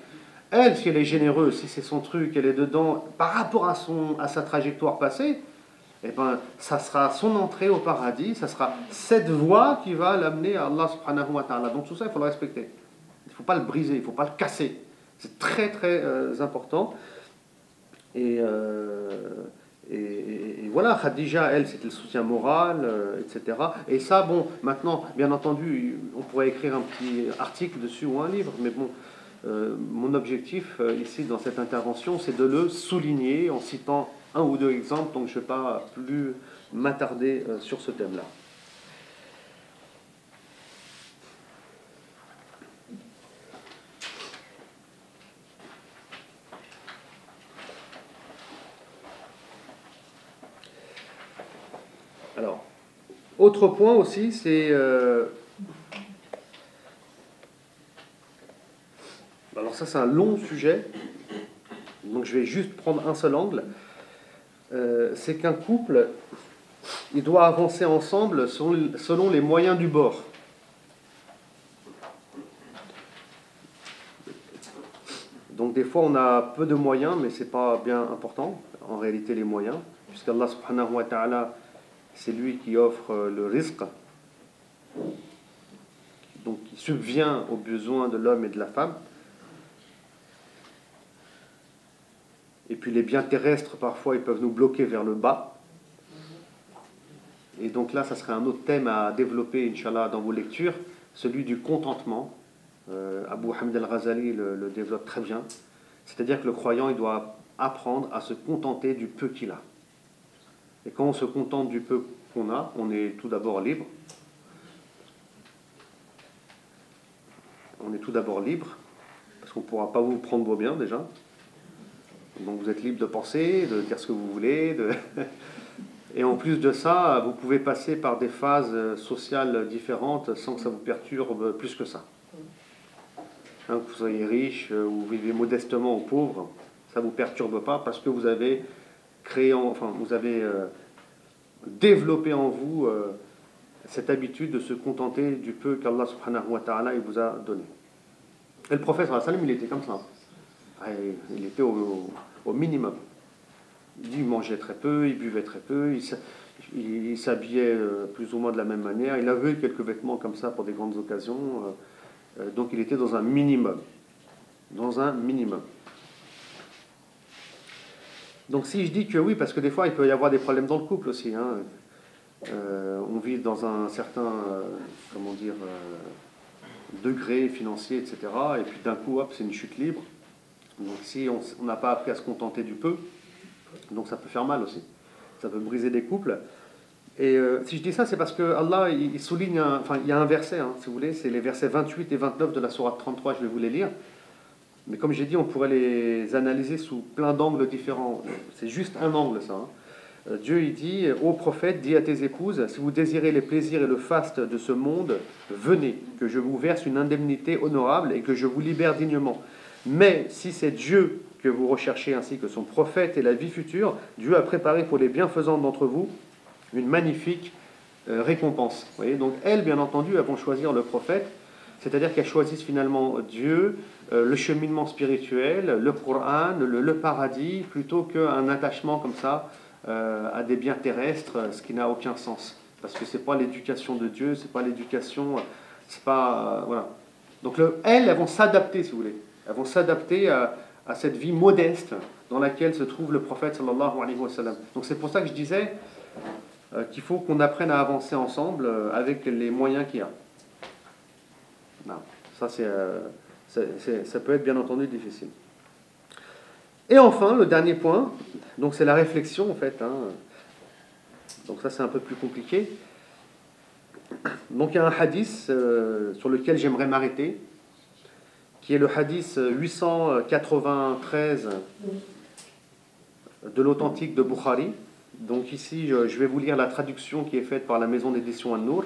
Speaker 1: Elle, si elle est généreuse, si c'est son truc, elle est dedans, par rapport à sa trajectoire passée, eh ben, ça sera son entrée au paradis, ça sera cette voie qui va l'amener à Allah subhanahu wa ta'ala. Donc tout ça, il faut le respecter. Il ne faut pas le briser, il ne faut pas le casser. C'est très très important. Et voilà, Khadija, elle, c'était le soutien moral, etc. Et ça, bon, maintenant, bien entendu, on pourrait écrire un petit article dessus ou un livre, mais bon, mon objectif ici dans cette intervention, c'est de le souligner en citant un ou deux exemples, donc je ne vais pas plus m'attarder sur ce thème-là. Alors, autre point aussi, c'est... alors ça, c'est un long sujet, donc je vais juste prendre un seul angle. C'est qu'un couple, il doit avancer ensemble selon les moyens du bord. Donc des fois, on a peu de moyens, mais ce n'est pas bien important, en réalité, les moyens, puisqu'Allah subhanahu wa ta'ala, c'est lui qui offre le rizq, donc qui subvient aux besoins de l'homme et de la femme. Et puis les biens terrestres, parfois, ils peuvent nous bloquer vers le bas. Et donc là, ça serait un autre thème à développer, Inch'Allah, dans vos lectures, celui du contentement. Abu Hamid al-Ghazali le développe très bien. C'est-à-dire que le croyant, il doit apprendre à se contenter du peu qu'il a. Et quand on se contente du peu qu'on a, on est tout d'abord libre. On est tout d'abord libre, parce qu'on ne pourra pas vous prendre vos biens déjà. Donc vous êtes libre de penser, de dire ce que vous voulez. Et en plus de ça, vous pouvez passer par des phases sociales différentes sans que ça vous perturbe plus que ça. Hein, que vous soyez riche ou vous vivez modestement ou pauvre, ça ne vous perturbe pas parce que vous avez développé en vous cette habitude de se contenter du peu qu'Allah subhanahu wa ta'ala il vous a donné. Et le prophète sallallahu alayhi wa sallam, il était comme ça. Il était au minimum. Il mangeait très peu, il buvait très peu, il s'habillait plus ou moins de la même manière. Il avait quelques vêtements comme ça pour des grandes occasions. Donc il était dans un minimum. Dans un minimum. Donc si je dis que oui, parce que des fois il peut y avoir des problèmes dans le couple aussi. Hein. On vit dans un certain, comment dire, degré financier, etc. Et puis d'un coup, hop, c'est une chute libre. Donc si on n'a pas appris à se contenter du peu, donc ça peut faire mal aussi. Ça peut briser des couples. Et si je dis ça, c'est parce que Allah, il souligne, enfin il y a un verset, hein, si vous voulez, c'est les versets 28 et 29 de la sourate 33, je vais vous les lire. Mais comme j'ai dit, on pourrait les analyser sous plein d'angles différents. C'est juste un angle, ça. Hein. Dieu, il dit, ô prophète, dis à tes épouses, si vous désirez les plaisirs et le faste de ce monde, venez, que je vous verse une indemnité honorable et que je vous libère dignement. Mais si c'est Dieu que vous recherchez ainsi que son prophète et la vie future, Dieu a préparé pour les bienfaisants d'entre vous une magnifique récompense. Vous voyez, donc elles, bien entendu, elles vont choisir le prophète, c'est-à-dire qu'elles choisissent finalement Dieu, le cheminement spirituel, le Coran, le paradis, plutôt qu'un attachement comme ça à des biens terrestres, ce qui n'a aucun sens. Parce que c'est pas l'éducation de Dieu, c'est pas l'éducation, c'est pas... voilà. Donc elles vont s'adapter, si vous voulez. Elles vont s'adapter à cette vie modeste dans laquelle se trouve le prophète sallallahu alayhi wa sallam. Donc c'est pour ça que je disais qu'il faut qu'on apprenne à avancer ensemble avec les moyens qu'il y a. Non, ça ça peut être bien entendu difficile. Et enfin, le dernier point, donc c'est la réflexion en fait. Hein. Donc ça c'est un peu plus compliqué. Donc il y a un hadith sur lequel j'aimerais m'arrêter, qui est le hadith 893 de l'authentique de Bukhari. Donc ici, je vais vous lire la traduction qui est faite par la maison d'édition An-Nour.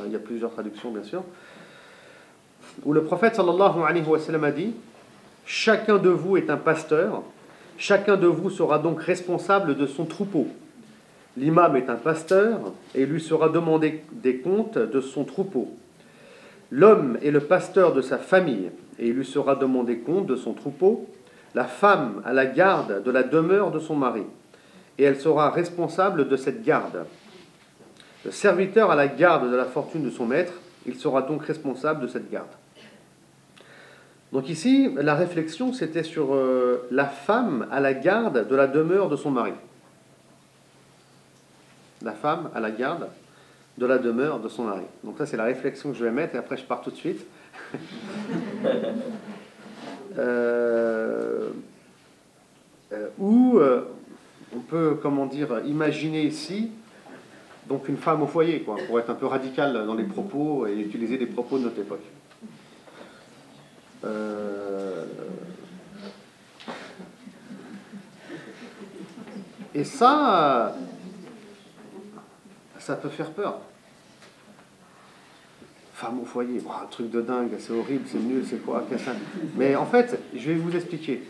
Speaker 1: Il y a plusieurs traductions bien sûr. Où le prophète sallallahu alayhi wa sallam a dit: chacun de vous est un pasteur, chacun de vous sera donc responsable de son troupeau. L'imam est un pasteur et lui sera demandé des comptes de son troupeau. L'homme est le pasteur de sa famille et il lui sera demandé compte de son troupeau. La femme a la garde de la demeure de son mari et elle sera responsable de cette garde. Le serviteur a la garde de la fortune de son maître, il sera donc responsable de cette garde. Donc ici, la réflexion, c'était sur la femme à la garde de la demeure de son mari. La femme à la garde de la demeure de son mari. Donc ça, c'est la réflexion que je vais mettre, et après je pars tout de suite. On peut, comment dire, imaginer ici donc une femme au foyer, quoi, pour être un peu radical dans les propos et utiliser des propos de notre époque. Et ça peut faire peur. Femme au foyer, un truc de dingue, c'est horrible, c'est nul, c'est quoi, qu'est-ce que ça... Mais en fait, je vais vous expliquer.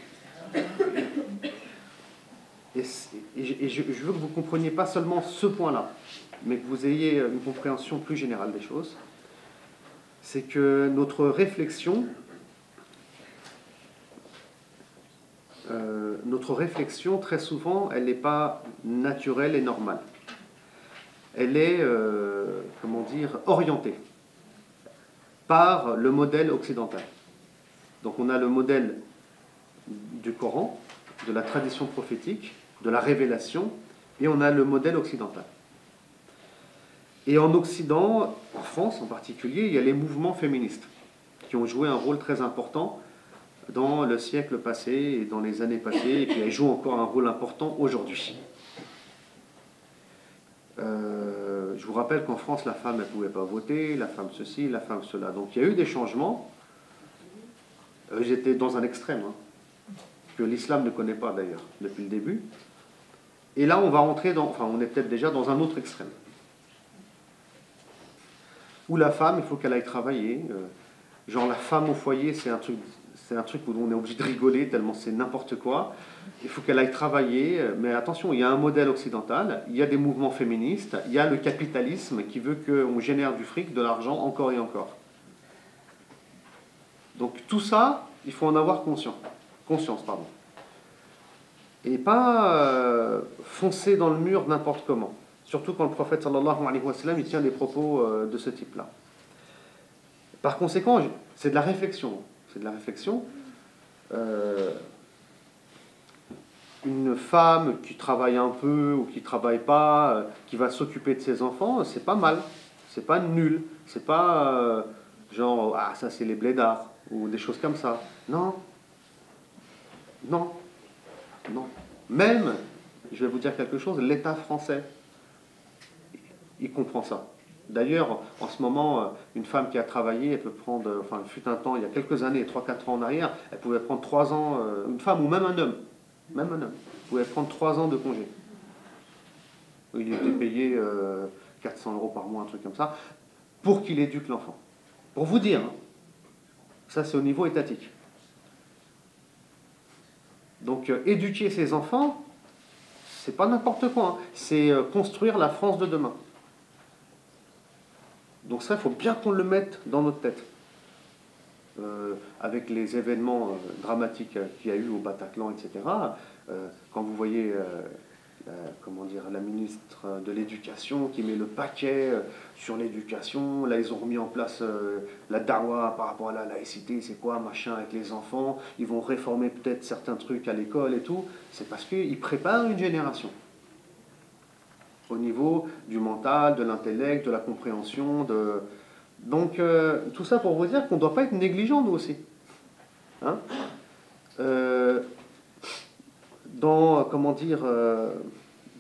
Speaker 1: Et je veux que vous compreniez pas seulement ce point-là, mais que vous ayez une compréhension plus générale des choses. C'est que notre réflexion, très souvent, elle n'est pas naturelle et normale. Elle est, orientée par le modèle occidental. Donc on a le modèle du Coran, de la tradition prophétique, de la révélation, et on a le modèle occidental. Et en Occident, en France en particulier, il y a les mouvements féministes qui ont joué un rôle très important dans le siècle passé et dans les années passées, et puis elles jouent encore un rôle important aujourd'hui. Je vous rappelle qu'en France, la femme, elle ne pouvait pas voter, la femme ceci, la femme cela. Donc il y a eu des changements. J'étais dans un extrême, que l'islam ne connaît pas d'ailleurs, depuis le début. Et là, on va rentrer on est peut-être déjà dans un autre extrême. Où la femme, il faut qu'elle aille travailler. Genre la femme au foyer, c'est un truc où on est obligé de rigoler tellement c'est n'importe quoi. Il faut qu'elle aille travailler, mais attention, il y a un modèle occidental, il y a des mouvements féministes, il y a le capitalisme qui veut qu'on génère du fric, de l'argent, encore et encore. Donc tout ça, il faut en avoir conscience. Et pas foncer dans le mur n'importe comment. Surtout quand le prophète sallallahu alayhi wa sallam il tient des propos de ce type-là. Par conséquent, c'est de la réflexion. C'est de la réflexion. Une femme qui travaille un peu ou qui travaille pas, qui va s'occuper de ses enfants, c'est pas mal. C'est pas nul. C'est pas genre, ah, ça c'est les blédards ou des choses comme ça. Non. Non. Non. Même, je vais vous dire quelque chose, l'État français, il comprend ça. D'ailleurs, en ce moment, une femme qui a travaillé, elle peut prendre, enfin, il fut un temps, il y a quelques années, 3-4 ans en arrière, elle pouvait prendre 3 ans, une femme ou même un homme, pouvait prendre 3 ans de congé. Il était payé 400 € par mois, un truc comme ça, pour qu'il éduque l'enfant. Pour vous dire, hein, ça c'est au niveau étatique. Donc, éduquer ses enfants, c'est pas n'importe quoi, hein. C'est construire la France de demain. Donc ça, il faut bien qu'on le mette dans notre tête. Avec les événements dramatiques qu'il y a eu au Bataclan, etc. Quand vous voyez comment dire, la ministre de l'Éducation qui met le paquet sur l'éducation, là ils ont remis en place la dawa par rapport à la laïcité, c'est quoi, machin, avec les enfants, ils vont réformer peut-être certains trucs à l'école et tout, c'est parce qu'ils préparent une génération. Au niveau du mental, de l'intellect, de la compréhension, donc tout ça pour vous dire qu'on ne doit pas être négligent nous aussi. Hein, dans, comment dire,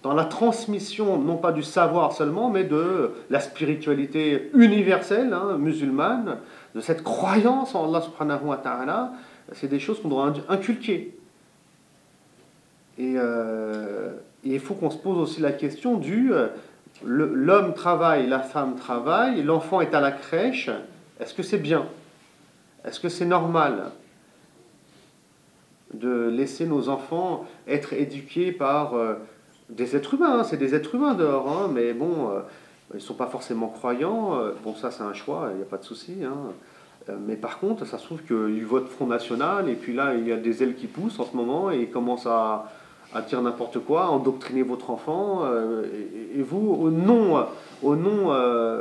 Speaker 1: dans la transmission, non pas du savoir seulement, mais de la spiritualité universelle, hein, musulmane, de cette croyance en Allah subhanahu wa ta'ala, c'est des choses qu'on doit inculquer. Et il faut qu'on se pose aussi la question du l'homme travaille, la femme travaille, l'enfant est à la crèche, est-ce que c'est bien? Est-ce que c'est normal de laisser nos enfants être éduqués par des êtres humains, hein, c'est des êtres humains dehors, hein, mais bon, ils ne sont pas forcément croyants, bon ça c'est un choix, il n'y a pas de souci, hein. Mais par contre, ça se trouve qu'ils votent Front National, et puis là il y a des ailes qui poussent en ce moment, et ils commencent à dire n'importe quoi, à endoctriner votre enfant, et vous,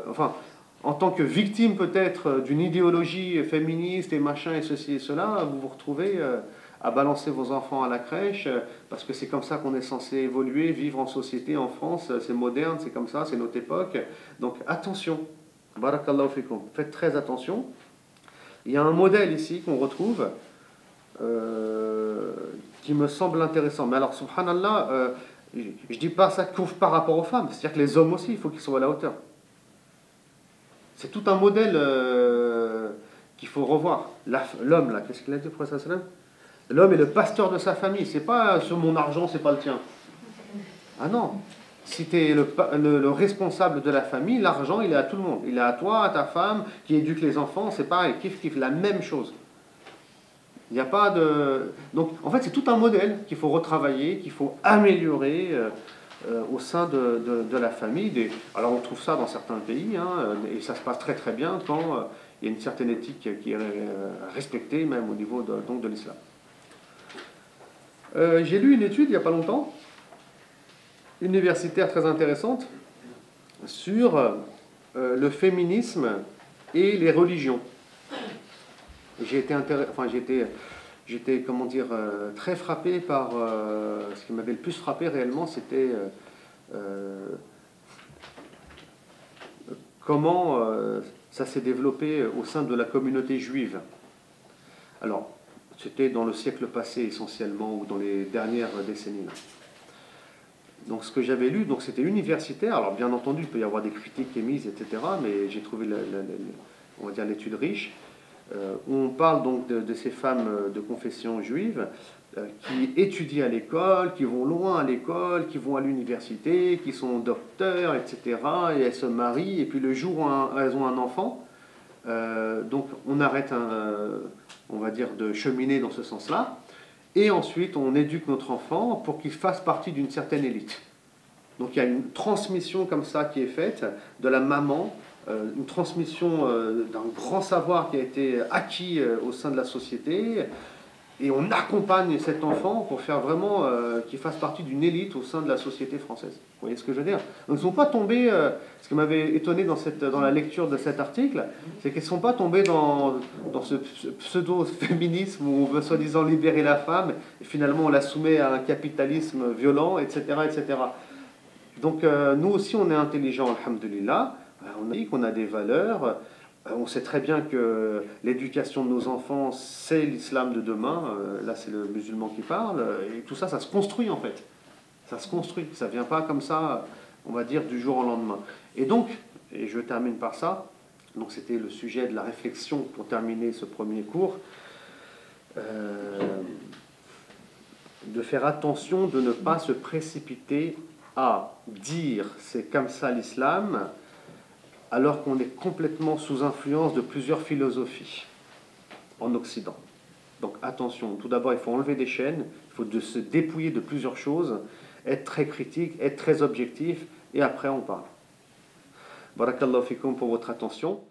Speaker 1: enfin, en tant que victime peut-être d'une idéologie féministe et machin et ceci et cela, vous vous retrouvez à balancer vos enfants à la crèche, parce que c'est comme ça qu'on est censé évoluer, vivre en société en France, c'est moderne, c'est comme ça, c'est notre époque. Donc attention, barakallahu fikum, faites très attention. Il y a un modèle ici qu'on retrouve, qui me semble intéressant. Mais alors, subhanallah, je ne dis pas ça que par rapport aux femmes, c'est-à-dire que les hommes aussi, il faut qu'ils soient à la hauteur. C'est tout un modèle qu'il faut revoir. L'homme, là, qu'est-ce qu'il a dit, prophète sallam? L'homme est le pasteur de sa famille, c'est pas sur mon argent, c'est pas le tien. Ah non, si tu es le responsable de la famille, l'argent, il est à tout le monde. Il est à toi, à ta femme, qui éduque les enfants, c'est pareil, kiff, la même chose. Il n'y a pas de... Donc, en fait, c'est tout un modèle qu'il faut retravailler, qu'il faut améliorer au sein de la famille. Alors, on trouve ça dans certains pays, hein, et ça se passe très très bien quand il y a une certaine éthique qui est respectée, même au niveau de l'islam. J'ai lu une étude il n'y a pas longtemps, universitaire très intéressante, sur le féminisme et les religions. J'étais comment dire, très frappé par ce qui m'avait le plus frappé réellement, c'était comment ça s'est développé au sein de la communauté juive. Alors, c'était dans le siècle passé essentiellement, ou dans les dernières décennies. Là. Donc ce que j'avais lu, donc c'était universitaire, alors bien entendu il peut y avoir des critiques émises, etc., mais j'ai trouvé on va dire l'étude riche, où on parle donc de ces femmes de confession juive qui étudient à l'école, qui vont loin à l'école, qui vont à l'université, qui sont docteurs, etc., et elles se marient, et puis le jour où elles ont un enfant, donc on arrête, on va dire, de cheminer dans ce sens-là, et ensuite on éduque notre enfant pour qu'il fasse partie d'une certaine élite. Donc il y a une transmission comme ça qui est faite de la maman, une transmission d'un grand savoir qui a été acquis au sein de la société, Et on accompagne cet enfant pour faire vraiment qu'il fasse partie d'une élite au sein de la société française. Vous voyez ce que je veux dire? Donc, ils ne sont pas tombés, ce qui m'avait étonné dans la lecture de cet article, c'est qu'ils ne sont pas tombés dans ce pseudo-féminisme où on veut soi-disant libérer la femme, et finalement on la soumet à un capitalisme violent, etc. etc. Donc nous aussi on est intelligents, alhamdulillah, on a dit qu'on a des valeurs. On sait très bien que l'éducation de nos enfants, c'est l'islam de demain. Là, c'est le musulman qui parle. Et tout ça, ça se construit en fait. Ça se construit. Ça ne vient pas comme ça, on va dire, du jour au lendemain. Et donc, et je termine par ça, donc c'était le sujet de la réflexion pour terminer ce premier cours, de faire attention de ne pas se précipiter à dire c'est comme ça l'islam, alors qu'on est complètement sous influence de plusieurs philosophies en Occident. Donc attention, tout d'abord il faut enlever des chaînes, il faut se dépouiller de plusieurs choses, être très critique, être très objectif, et après on parle. Barakallahu fikum pour votre attention.